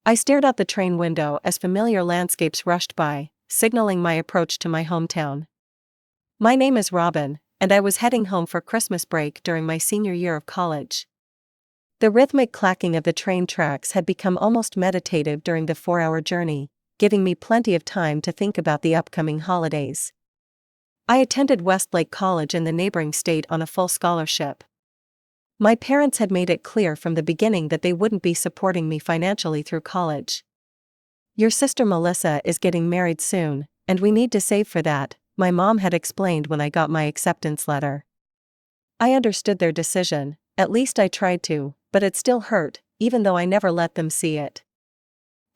I stared out the train window as familiar landscapes rushed by, signaling my approach to my hometown. My name is Robin, and I was heading home for Christmas break during my senior year of college. The rhythmic clacking of the train tracks had become almost meditative during the 4-hour journey, giving me plenty of time to think about the upcoming holidays. I attended Westlake College in the neighboring state on a full scholarship. My parents had made it clear from the beginning that they wouldn't be supporting me financially through college. "Your sister Melissa is getting married soon, and we need to save for that," my mom had explained when I got my acceptance letter. I understood their decision, at least I tried to, but it still hurt, even though I never let them see it.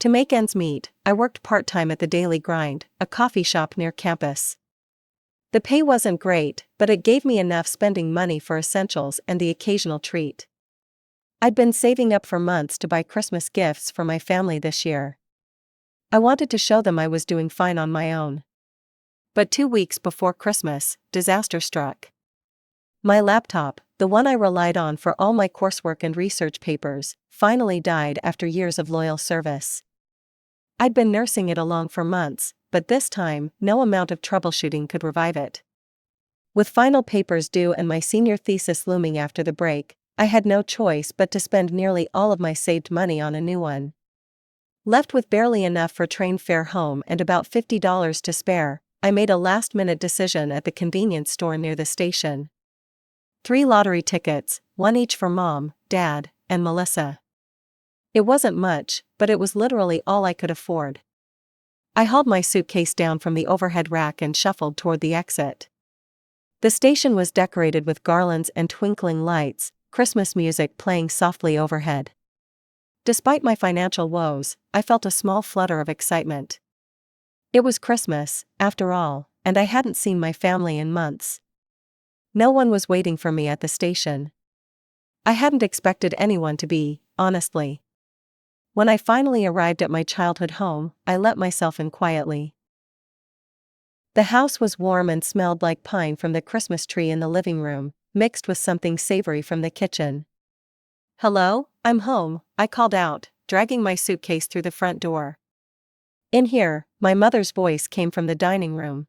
To make ends meet, I worked part-time at the Daily Grind, a coffee shop near campus. The pay wasn't great, but it gave me enough spending money for essentials and the occasional treat. I'd been saving up for months to buy Christmas gifts for my family this year. I wanted to show them I was doing fine on my own. But 2 weeks before Christmas, disaster struck. My laptop, the one I relied on for all my coursework and research papers, finally died after years of loyal service. I'd been nursing it along for months, but this time, no amount of troubleshooting could revive it. With final papers due and my senior thesis looming after the break, I had no choice but to spend nearly all of my saved money on a new one. Left with barely enough for train fare home and about $50 to spare, I made a last-minute decision at the convenience store near the station. 3 lottery tickets, one each for Mom, Dad, and Melissa. It wasn't much, but it was literally all I could afford. I hauled my suitcase down from the overhead rack and shuffled toward the exit. The station was decorated with garlands and twinkling lights, Christmas music playing softly overhead. Despite my financial woes, I felt a small flutter of excitement. It was Christmas, after all, and I hadn't seen my family in months. No one was waiting for me at the station. I hadn't expected anyone to be, honestly. When I finally arrived at my childhood home, I let myself in quietly. The house was warm and smelled like pine from the Christmas tree in the living room, mixed with something savory from the kitchen. "Hello, I'm home," I called out, dragging my suitcase through the front door. "In here," my mother's voice came from the dining room.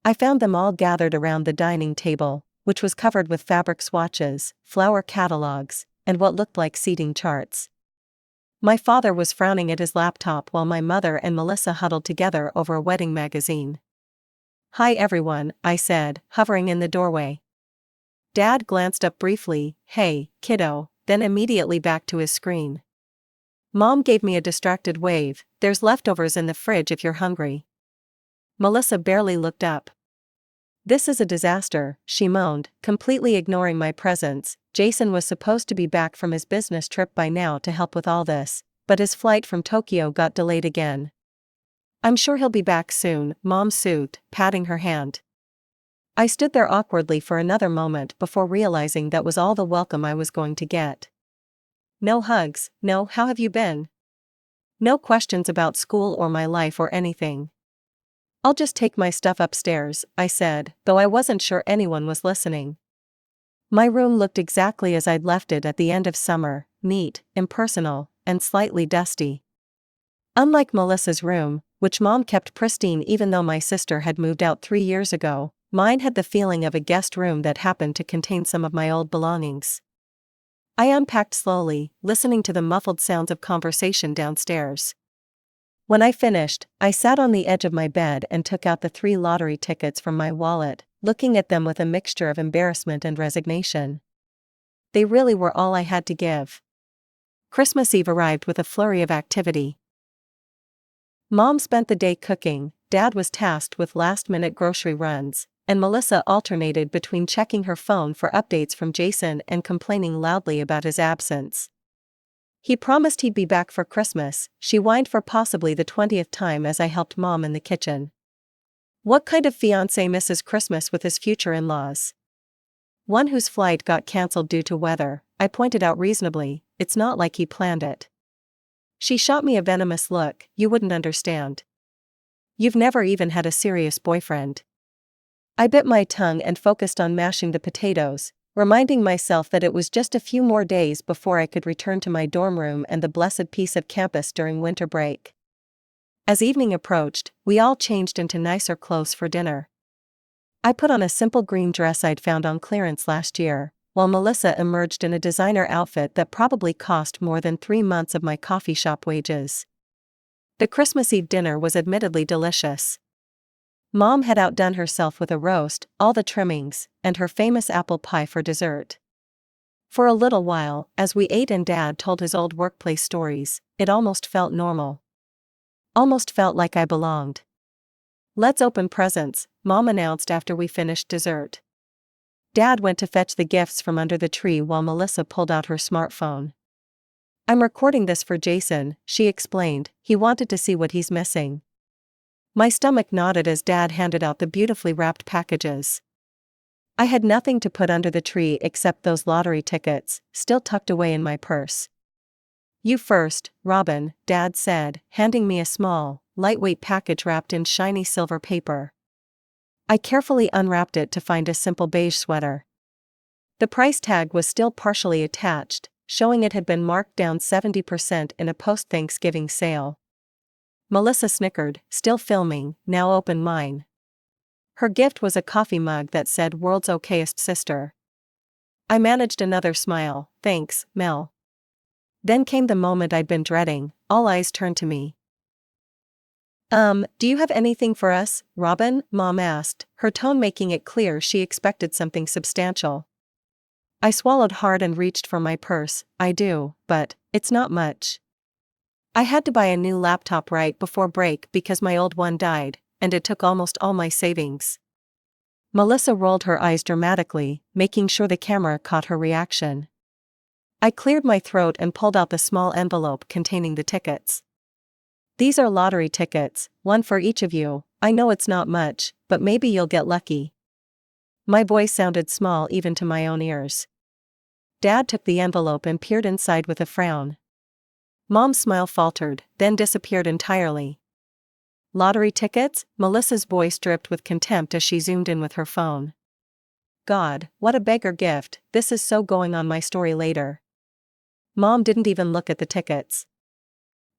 I found them all gathered around the dining table, which was covered with fabric swatches, flower catalogs, and what looked like seating charts. My father was frowning at his laptop while my mother and Melissa huddled together over a wedding magazine. "Hi everyone," I said, hovering in the doorway. Dad glanced up briefly, "Hey, kiddo," then immediately back to his screen. Mom gave me a distracted wave, "There's leftovers in the fridge if you're hungry." Melissa barely looked up. "This is a disaster," she moaned, completely ignoring my presence. Jason was supposed to be back from his business trip by now to help with all this, but his flight from Tokyo got delayed again. "I'm sure he'll be back soon," Mom soothed, patting her hand. I stood there awkwardly for another moment before realizing that was all the welcome I was going to get. No hugs, no "how have you been?" No questions about school or my life or anything. "I'll just take my stuff upstairs," I said, though I wasn't sure anyone was listening. My room looked exactly as I'd left it at the end of summer, neat, impersonal, and slightly dusty. Unlike Melissa's room, which Mom kept pristine even though my sister had moved out 3 years ago, mine had the feeling of a guest room that happened to contain some of my old belongings. I unpacked slowly, listening to the muffled sounds of conversation downstairs. When I finished, I sat on the edge of my bed and took out the 3 lottery tickets from my wallet, looking at them with a mixture of embarrassment and resignation. They really were all I had to give. Christmas Eve arrived with a flurry of activity. Mom spent the day cooking, Dad was tasked with last-minute grocery runs, and Melissa alternated between checking her phone for updates from Jason and complaining loudly about his absence. He promised he'd be back for Christmas, she whined for possibly the 20th time as I helped Mom in the kitchen. What kind of fiancé misses Christmas with his future in-laws? One whose flight got cancelled due to weather, I pointed out reasonably, it's not like he planned it. She shot me a venomous look, you wouldn't understand. You've never even had a serious boyfriend. I bit my tongue and focused on mashing the potatoes, reminding myself that it was just a few more days before I could return to my dorm room and the blessed peace of campus during winter break. As evening approached, we all changed into nicer clothes for dinner. I put on a simple green dress I'd found on clearance last year, while Melissa emerged in a designer outfit that probably cost more than 3 months of my coffee shop wages. The Christmas Eve dinner was admittedly delicious. Mom had outdone herself with a roast, all the trimmings, and her famous apple pie for dessert. For a little while, as we ate and Dad told his old workplace stories, it almost felt normal. Almost felt like I belonged. "Let's open presents," Mom announced after we finished dessert. Dad went to fetch the gifts from under the tree while Melissa pulled out her smartphone. "I'm recording this for Jason," she explained. "He wanted to see what he's missing." My stomach nodded as Dad handed out the beautifully wrapped packages. I had nothing to put under the tree except those lottery tickets, still tucked away in my purse. "You first, Robin," Dad said, handing me a small, lightweight package wrapped in shiny silver paper. I carefully unwrapped it to find a simple beige sweater. The price tag was still partially attached, showing it had been marked down 70% in a post-Thanksgiving sale. Melissa snickered, still filming. "Now open mine." Her gift was a coffee mug that said "World's Okayest Sister." I managed another smile. "Thanks, Mel." Then came the moment I'd been dreading. All eyes turned to me. Do you have anything for us, Robin?" Mom asked, her tone making it clear she expected something substantial. I swallowed hard and reached for my purse. "I do, but it's not much. I had to buy a new laptop right before break because my old one died, and it took almost all my savings." Melissa rolled her eyes dramatically, making sure the camera caught her reaction. I cleared my throat and pulled out the small envelope containing the tickets. "These are lottery tickets, one for each of you. I know it's not much, but maybe you'll get lucky." My voice sounded small even to my own ears. Dad took the envelope and peered inside with a frown. Mom's smile faltered, then disappeared entirely. "Lottery tickets?" Melissa's voice dripped with contempt as she zoomed in with her phone. "God, what a beggar gift. This is so going on my story later." Mom didn't even look at the tickets.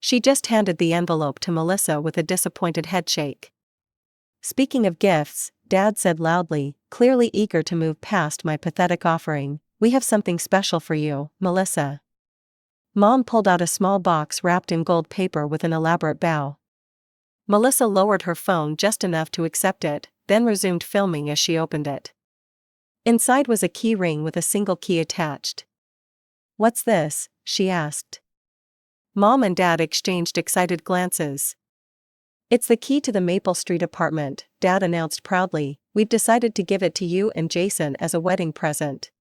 She just handed the envelope to Melissa with a disappointed headshake. "Speaking of gifts," Dad said loudly, clearly eager to move past my pathetic offering, "we have something special for you, Melissa." Mom pulled out a small box wrapped in gold paper with an elaborate bow. Melissa lowered her phone just enough to accept it, then resumed filming as she opened it. Inside was a key ring with a single key attached. "What's this?" she asked. Mom and Dad exchanged excited glances. "It's the key to the Maple Street apartment," Dad announced proudly. "We've decided to give it to you and Jason as a wedding present."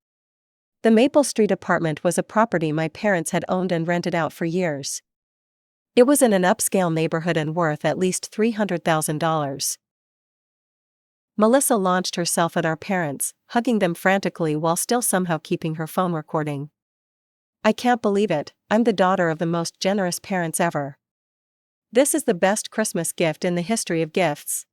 The Maple Street apartment was a property my parents had owned and rented out for years. It was in an upscale neighborhood and worth at least $300,000. Melissa launched herself at our parents, hugging them frantically while still somehow keeping her phone recording. "I can't believe it, I'm the daughter of the most generous parents ever. This is the best Christmas gift in the history of gifts."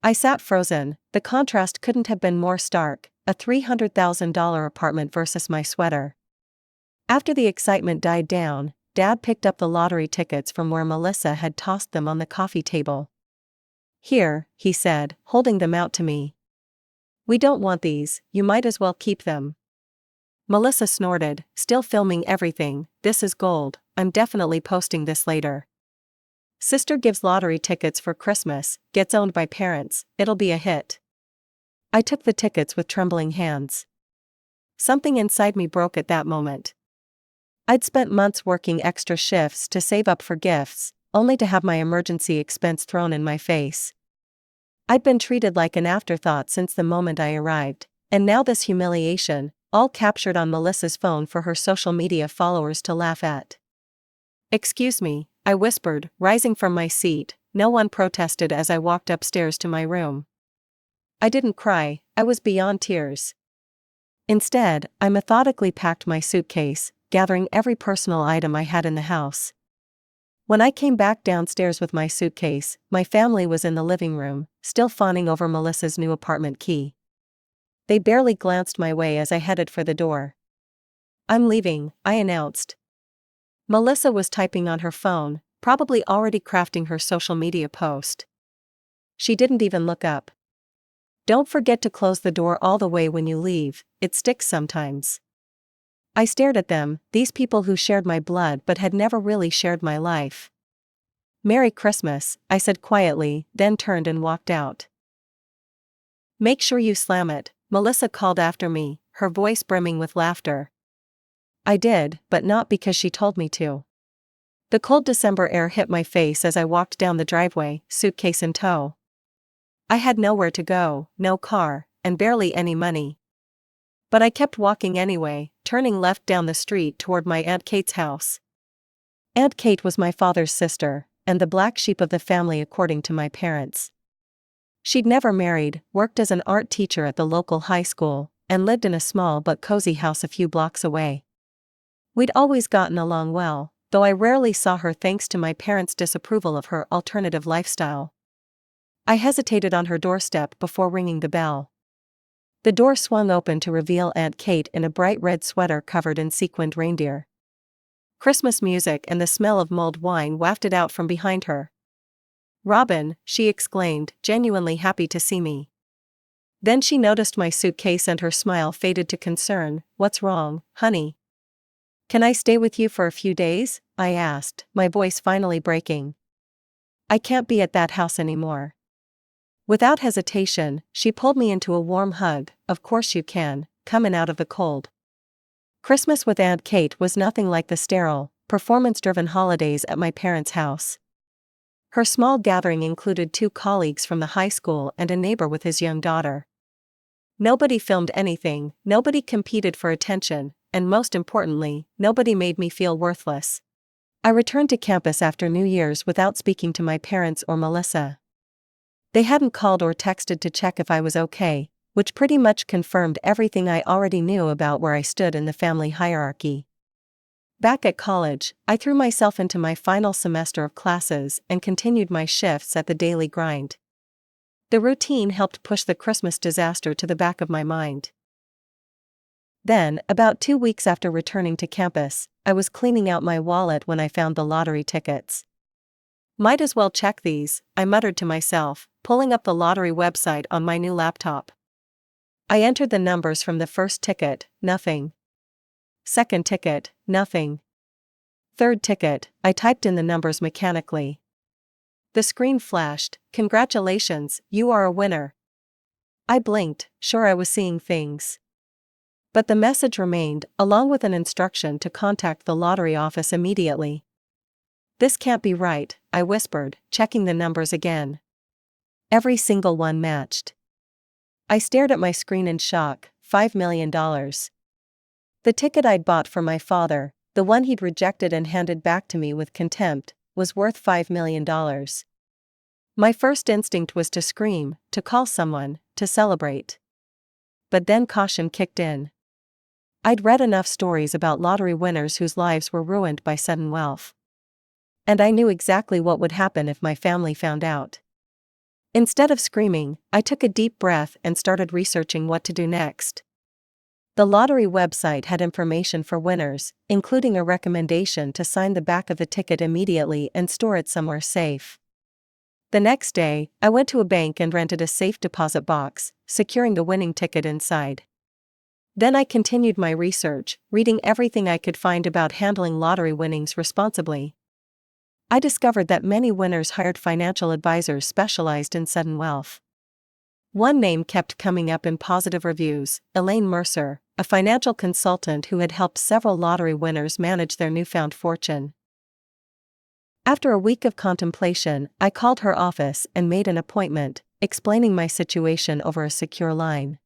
I sat frozen. The contrast couldn't have been more stark, a $300,000 apartment versus my sweater. After the excitement died down, Dad picked up the lottery tickets from where Melissa had tossed them on the coffee table. "Here," he said, holding them out to me. "We don't want these, you might as well keep them." Melissa snorted, still filming everything. "This is gold, I'm definitely posting this later. Sister gives lottery tickets for Christmas, gets owned by parents, it'll be a hit." I took the tickets with trembling hands. Something inside me broke at that moment. I'd spent months working extra shifts to save up for gifts, only to have my emergency expense thrown in my face. I'd been treated like an afterthought since the moment I arrived, and now this humiliation, all captured on Melissa's phone for her social media followers to laugh at. "Excuse me," I whispered, rising from my seat. No one protested as I walked upstairs to my room. I didn't cry, I was beyond tears. Instead, I methodically packed my suitcase, gathering every personal item I had in the house. When I came back downstairs with my suitcase, my family was in the living room, still fawning over Melissa's new apartment key. They barely glanced my way as I headed for the door. "I'm leaving," I announced. Melissa was typing on her phone, probably already crafting her social media post. She didn't even look up. "Don't forget to close the door all the way when you leave, it sticks sometimes." I stared at them, these people who shared my blood but had never really shared my life. "Merry Christmas," I said quietly, then turned and walked out. "Make sure you slam it," Melissa called after me, her voice brimming with laughter. I did, but not because she told me to. The cold December air hit my face as I walked down the driveway, suitcase in tow. I had nowhere to go, no car, and barely any money. But I kept walking anyway, turning left down the street toward my Aunt Kate's house. Aunt Kate was my father's sister, and the black sheep of the family according to my parents. She'd never married, worked as an art teacher at the local high school, and lived in a small but cozy house a few blocks away. We'd always gotten along well, though I rarely saw her thanks to my parents' disapproval of her alternative lifestyle. I hesitated on her doorstep before ringing the bell. The door swung open to reveal Aunt Kate in a bright red sweater covered in sequined reindeer. Christmas music and the smell of mulled wine wafted out from behind her. "Robin," she exclaimed, genuinely happy to see me. Then she noticed my suitcase and her smile faded to concern. "What's wrong, honey?" "Can I stay with you for a few days?" I asked, my voice finally breaking. "I can't be at that house anymore." Without hesitation, she pulled me into a warm hug. "Of course you can, comin' out of the cold." Christmas with Aunt Kate was nothing like the sterile, performance-driven holidays at my parents' house. Her small gathering included 2 colleagues from the high school and a neighbor with his young daughter. Nobody filmed anything, nobody competed for attention, and most importantly, nobody made me feel worthless. I returned to campus after New Year's without speaking to my parents or Melissa. They hadn't called or texted to check if I was okay, which pretty much confirmed everything I already knew about where I stood in the family hierarchy. Back at college, I threw myself into my final semester of classes and continued my shifts at the daily grind. The routine helped push the Christmas disaster to the back of my mind. Then, about 2 weeks after returning to campus, I was cleaning out my wallet when I found the lottery tickets. "Might as well check these," I muttered to myself, pulling up the lottery website on my new laptop. I entered the numbers from the first ticket, nothing. Second ticket, nothing. Third ticket, I typed in the numbers mechanically. The screen flashed, "Congratulations, you are a winner." I blinked, sure I was seeing things. But the message remained, along with an instruction to contact the lottery office immediately. "This can't be right," I whispered, checking the numbers again. Every single one matched. I stared at my screen in shock. $5 million. The ticket I'd bought for my father, the one he'd rejected and handed back to me with contempt, was worth $5 million. My first instinct was to scream, to call someone, to celebrate. But then caution kicked in. I'd read enough stories about lottery winners whose lives were ruined by sudden wealth. And I knew exactly what would happen if my family found out. Instead of screaming, I took a deep breath and started researching what to do next. The lottery website had information for winners, including a recommendation to sign the back of the ticket immediately and store it somewhere safe. The next day, I went to a bank and rented a safe deposit box, securing the winning ticket inside. Then I continued my research, reading everything I could find about handling lottery winnings responsibly. I discovered that many winners hired financial advisors specialized in sudden wealth. One name kept coming up in positive reviews, Elaine Mercer, a financial consultant who had helped several lottery winners manage their newfound fortune. After a week of contemplation, I called her office and made an appointment, explaining my situation over a secure line.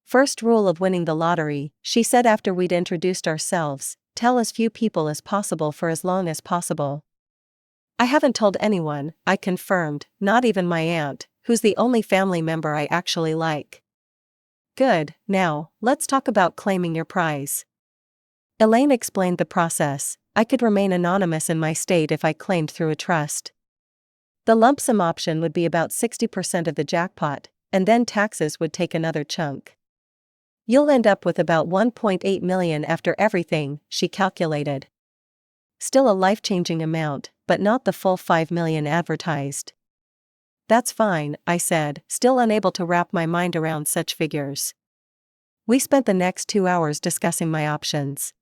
"First rule of winning the lottery," she said after we'd introduced ourselves, "tell as few people as possible for as long as possible." "I haven't told anyone," I confirmed, "not even my aunt, who's the only family member I actually like." "Good, now, let's talk about claiming your prize." Elaine explained the process. I could remain anonymous in my state if I claimed through a trust. The lump sum option would be about 60% of the jackpot, and then taxes would take another chunk. You'll end up with about 1.8 million after everything, she calculated. Still a life-changing amount, but not the full 5 million advertised. That's fine, I said, still unable to wrap my mind around such figures. We spent the next 2 hours discussing my options.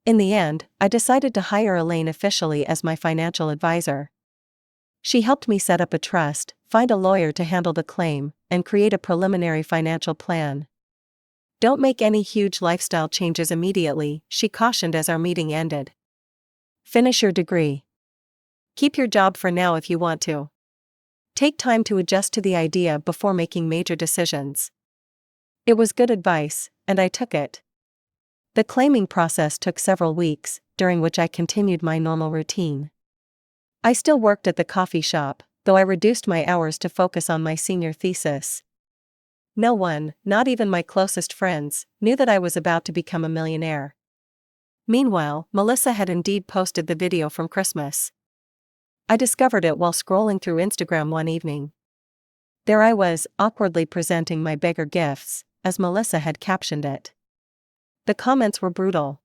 In the end, I decided to hire Elaine officially as my financial advisor. She helped me set up a trust, find a lawyer to handle the claim, and create a preliminary financial plan. Don't make any huge lifestyle changes immediately, she cautioned as our meeting ended. Finish your degree. Keep your job for now if you want to. Take time to adjust to the idea before making major decisions. It was good advice, and I took it. The claiming process took several weeks, during which I continued my normal routine. I still worked at the coffee shop, though I reduced my hours to focus on my senior thesis. No one, not even my closest friends, knew that I was about to become a millionaire. Meanwhile, Melissa had indeed posted the video from Christmas. I discovered it while scrolling through Instagram one evening. There I was, awkwardly presenting my beggar gifts, as Melissa had captioned it. The comments were brutal.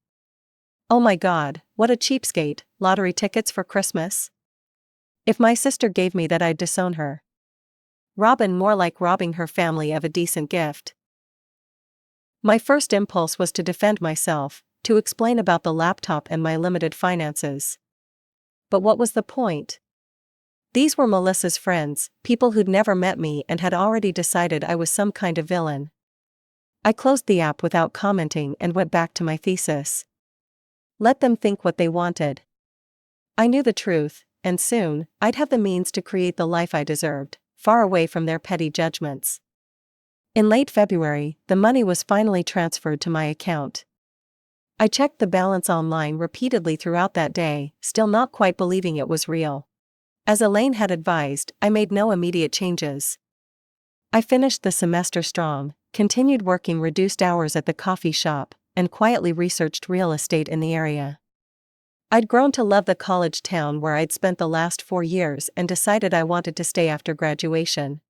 Oh my God, what a cheapskate, lottery tickets for Christmas? If my sister gave me that, I'd disown her. Robin, more like robbing her family of a decent gift. My first impulse was to defend myself, to explain about the laptop and my limited finances. But what was the point? These were Melissa's friends, people who'd never met me and had already decided I was some kind of villain. I closed the app without commenting and went back to my thesis. Let them think what they wanted. I knew the truth, and soon, I'd have the means to create the life I deserved, far away from their petty judgments. In late February, the money was finally transferred to my account. I checked the balance online repeatedly throughout that day, still not quite believing it was real. As Elaine had advised, I made no immediate changes. I finished the semester strong, continued working reduced hours at the coffee shop, and quietly researched real estate in the area. I'd grown to love the college town where I'd spent the last 4 years and decided I wanted to stay after graduation.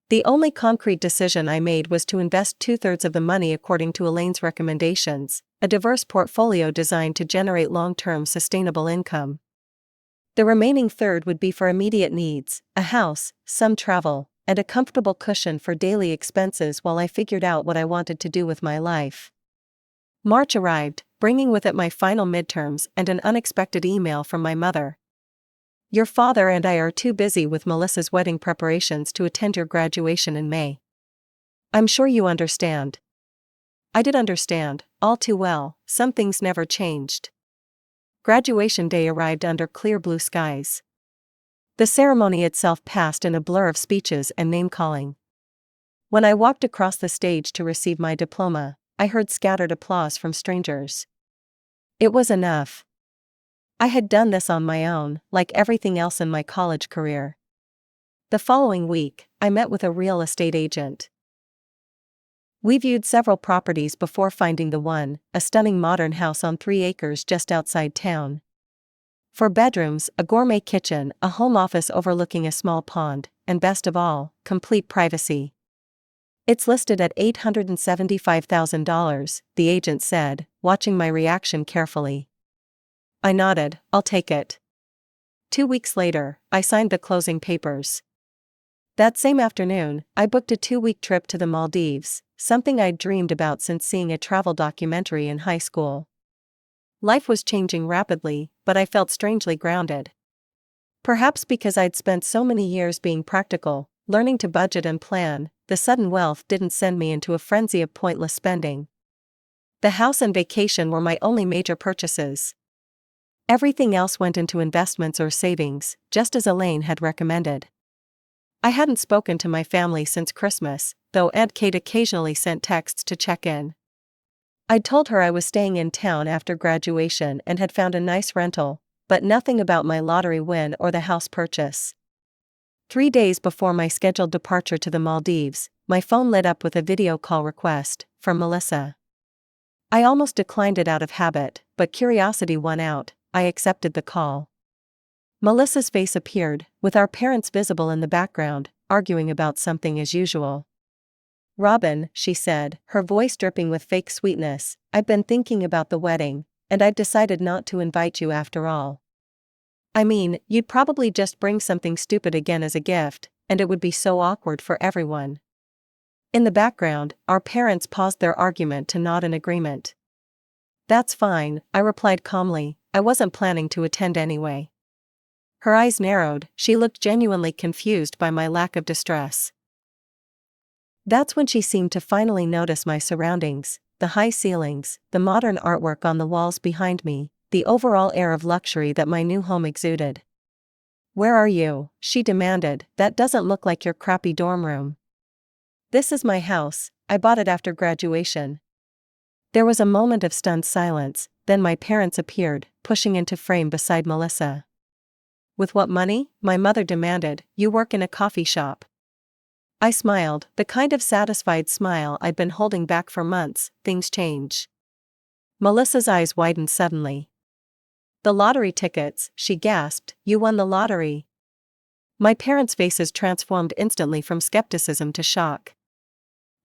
The only concrete decision I made was to invest 2/3 of the money according to Elaine's recommendations, a diverse portfolio designed to generate long-term sustainable income. The remaining third would be for immediate needs, a house, some travel, and a comfortable cushion for daily expenses while I figured out what I wanted to do with my life. March arrived, bringing with it my final midterms and an unexpected email from my mother. Your father and I are too busy with Melissa's wedding preparations to attend your graduation in May. I'm sure you understand. I did understand, all too well, some things never changed. Graduation day arrived under clear blue skies. The ceremony itself passed in a blur of speeches and name-calling. When I walked across the stage to receive my diploma, I heard scattered applause from strangers. It was enough. I had done this on my own, like everything else in my college career. The following week, I met with a real estate agent. We viewed several properties before finding the one, a stunning modern house on 3 acres just outside town. 4 bedrooms, a gourmet kitchen, a home office overlooking a small pond, and best of all, complete privacy. It's listed at $875,000, the agent said, watching my reaction carefully. I nodded, I'll take it. 2 weeks later, I signed the closing papers. That same afternoon, I booked a 2-week trip to the Maldives, something I'd dreamed about since seeing a travel documentary in high school. Life was changing rapidly, but I felt strangely grounded. Perhaps because I'd spent so many years being practical, learning to budget and plan, the sudden wealth didn't send me into a frenzy of pointless spending. The house and vacation were my only major purchases. Everything else went into investments or savings, just as Elaine had recommended. I hadn't spoken to my family since Christmas, though Aunt Kate occasionally sent texts to check in. I'd told her I was staying in town after graduation and had found a nice rental, but nothing about my lottery win or the house purchase. 3 days before my scheduled departure to the Maldives, my phone lit up with a video call request from Melissa. I almost declined it out of habit, but curiosity won out. I accepted the call. Melissa's face appeared, with our parents visible in the background, arguing about something as usual. Robin, she said, her voice dripping with fake sweetness, I've been thinking about the wedding, and I've decided not to invite you after all. I mean, you'd probably just bring something stupid again as a gift, and it would be so awkward for everyone. In the background, our parents paused their argument to nod in agreement. That's fine, I replied calmly, I wasn't planning to attend anyway. Her eyes narrowed, she looked genuinely confused by my lack of distress. That's when she seemed to finally notice my surroundings, the high ceilings, the modern artwork on the walls behind me, the overall air of luxury that my new home exuded. Where are you? She demanded, that doesn't look like your crappy dorm room. This is my house, I bought it after graduation. There was a moment of stunned silence, then my parents appeared, pushing into frame beside Melissa. With what money? My mother demanded, you work in a coffee shop. I smiled, the kind of satisfied smile I'd been holding back for months. Things change. Melissa's eyes widened suddenly. The lottery tickets, she gasped, you won the lottery. My parents' faces transformed instantly from skepticism to shock.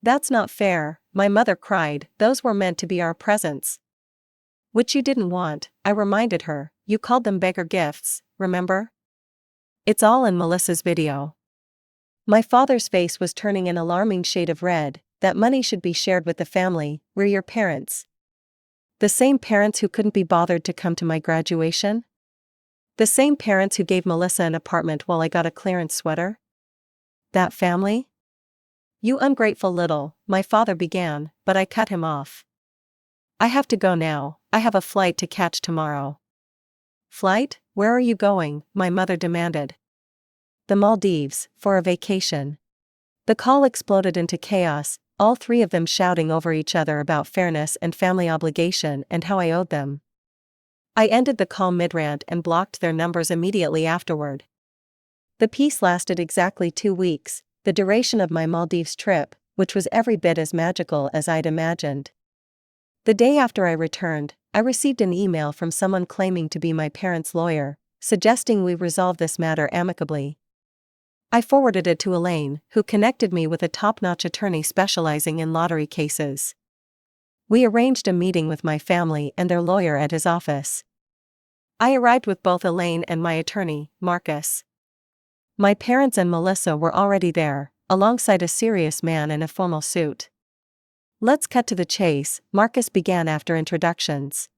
That's not fair, my mother cried, those were meant to be our presents. Which you didn't want, I reminded her, you called them beggar gifts, remember? It's all in Melissa's video. My father's face was turning an alarming shade of red, that money should be shared with the family. We're your parents. The same parents who couldn't be bothered to come to my graduation? The same parents who gave Melissa an apartment while I got a clearance sweater? That family? You ungrateful little, my father began, but I cut him off. I have to go now, I have a flight to catch tomorrow. Flight? Where are you going? My mother demanded. The Maldives, for a vacation. The call exploded into chaos, all three of them shouting over each other about fairness and family obligation and how I owed them. I ended the call mid-rant and blocked their numbers immediately afterward. The peace lasted exactly 2 weeks, the duration of my Maldives trip, which was every bit as magical as I'd imagined. The day after I returned, I received an email from someone claiming to be my parents' lawyer, suggesting we resolve this matter amicably. I forwarded it to Elaine, who connected me with a top-notch attorney specializing in lottery cases. We arranged a meeting with my family and their lawyer at his office. I arrived with both Elaine and my attorney, Marcus. My parents and Melissa were already there, alongside a serious man in a formal suit. Let's cut to the chase, Marcus began after introductions.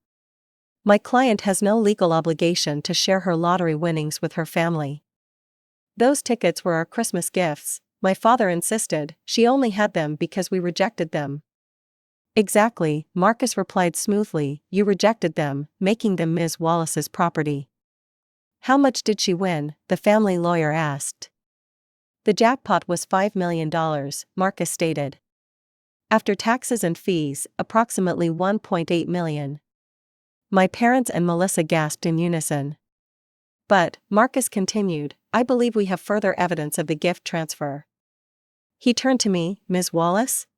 My client has no legal obligation to share her lottery winnings with her family. Those tickets were our Christmas gifts, my father insisted, she only had them because we rejected them. Exactly, Marcus replied smoothly, you rejected them, making them Ms. Wallace's property. How much did she win? The family lawyer asked. The jackpot was $5 million, Marcus stated. After taxes and fees, approximately $1.8 million. My parents and Melissa gasped in unison. But, Marcus continued, I believe we have further evidence of the gift transfer. He turned to me, Ms. Wallace?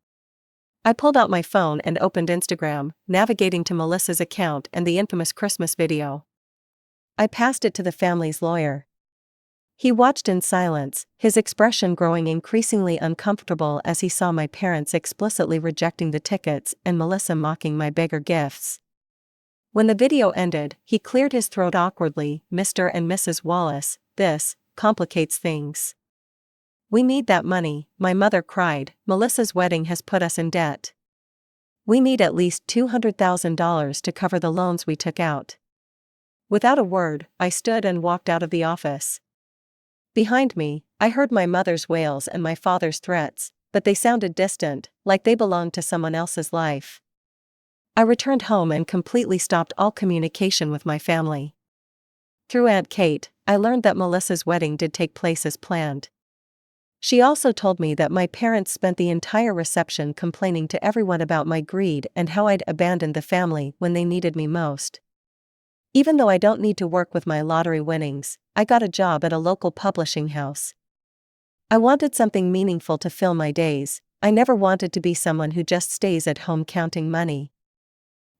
I pulled out my phone and opened Instagram, navigating to Melissa's account and the infamous Christmas video. I passed it to the family's lawyer. He watched in silence, his expression growing increasingly uncomfortable as he saw my parents explicitly rejecting the tickets and Melissa mocking my beggar gifts. When the video ended, he cleared his throat awkwardly, Mr. and Mrs. Wallace, this complicates things. We need that money, my mother cried, Melissa's wedding has put us in debt. We need at least $200,000 to cover the loans we took out. Without a word, I stood and walked out of the office. Behind me, I heard my mother's wails and my father's threats, but they sounded distant, like they belonged to someone else's life. I returned home and completely stopped all communication with my family. Through Aunt Kate, I learned that Melissa's wedding did take place as planned. She also told me that my parents spent the entire reception complaining to everyone about my greed and how I'd abandoned the family when they needed me most. Even though I don't need to work with my lottery winnings, I got a job at a local publishing house. I wanted something meaningful to fill my days. I never wanted to be someone who just stays at home counting money.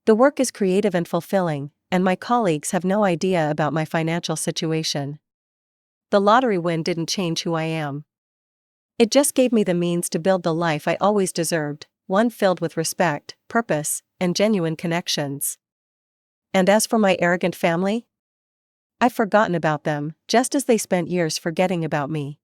The work is creative and fulfilling, and my colleagues have no idea about my financial situation. The lottery win didn't change who I am. It just gave me the means to build the life I always deserved, one filled with respect, purpose, and genuine connections. And as for my arrogant family, I've forgotten about them, just as they spent years forgetting about me.